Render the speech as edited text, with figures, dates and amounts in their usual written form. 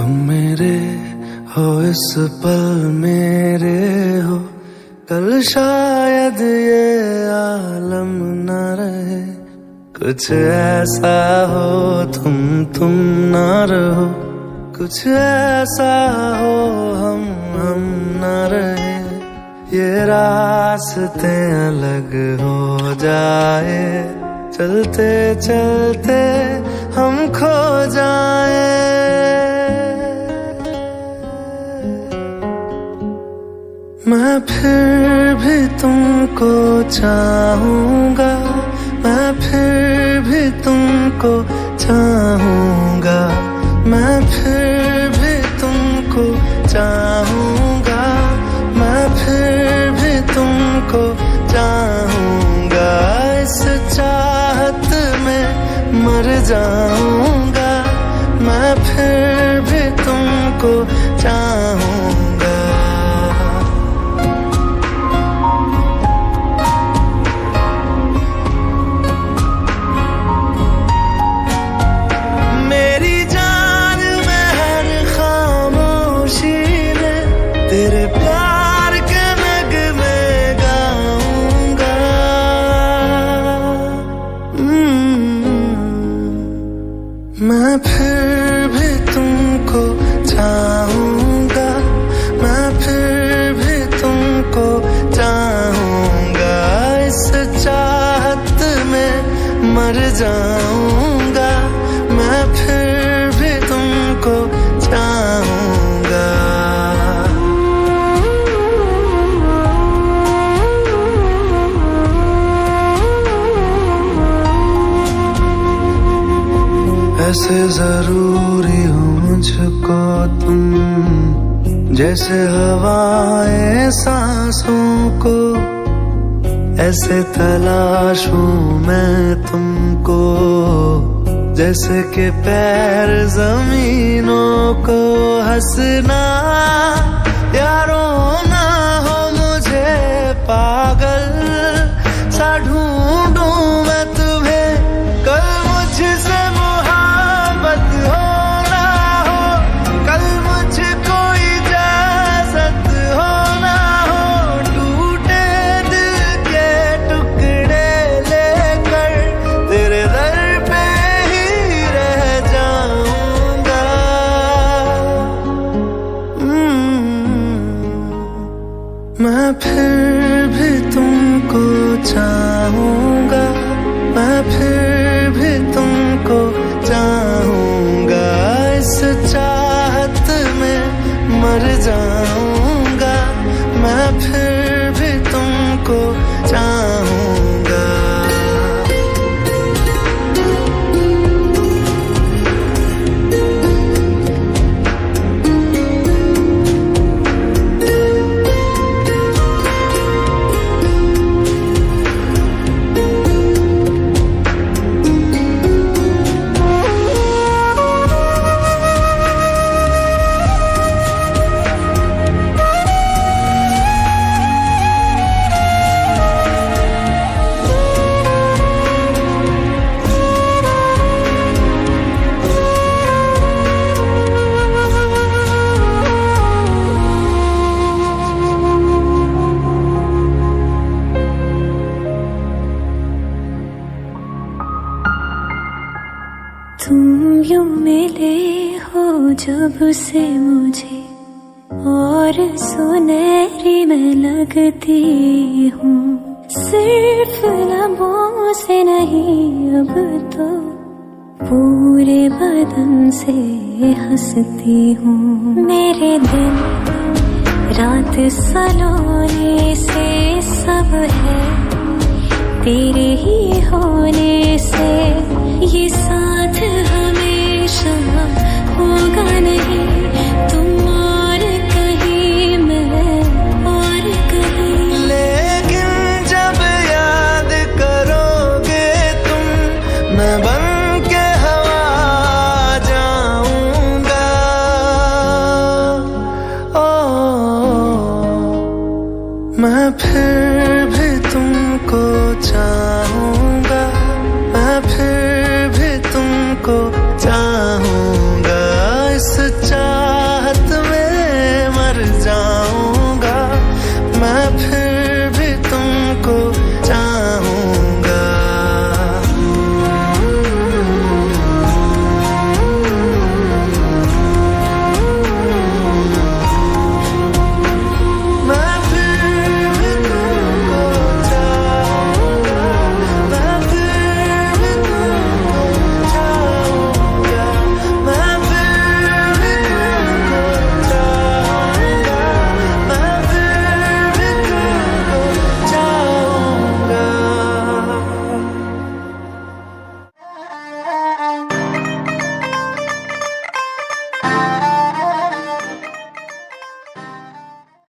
तुम मेरे हो इस पल मेरे हो, कल शायद ये आलम न रहे। कुछ ऐसा हो तुम ना रहो, कुछ ऐसा हो हम ना रहे। ये रास्ते अलग हो जाए, चलते चलते हम खो जाए। मैं फिर भी तुमको चाहूंगा, मैं फिर भी तुमको चाहूंगा, मैं फिर भी तुमको चाहूंगा, मैं फिर भी तुमको चाहूंगा। इस चाहत में मर जाऊंगा, मैं फिर भी तुमको चाहूंगा। मेरी जान में हर खामोशी में तेरे प्यार के नगमे गाऊंगा। मैं फिर भी तुमको चाहूंगा, मैं फिर भी तुमको चाहूंगा। इस चाहत में मर जाऊंगा, मैं फिर भी तुमको चाहूंगा। ऐसे जरूरी हो मुझको तुम, जैसे हवाएं सांसों को। ऐसे तलाशूं मैं तुमको, जैसे कि पैर जमीनों को। हंसना या रोना हो मुझे पागल सा ढूंढूं मैं तुम्हें। कल मुझसे मोहब्बत हो ना हो, कल मुझको इजाजत हो ना हो। टूटे दिल के टुकड़े लेकर तेरे दर पे ही रह जाऊंगा। मैं फिर भी तुमको चाहूंगा, मैं फिर भी तुमको चाहूंगा। इस चाहत में मर जाऊंगा, मैं फिर भी तुमको चाहूंगा। तुम यूं मिले हो जब से मुझे, और सुनहरी मैं लगती हूँ। सिर्फ लबों से नहीं अब तो पूरे बदन से हंसती हूँ। मेरे दिन रात सलोने से सब है तेरे ही होने से। ये साथ हमेशा होगा।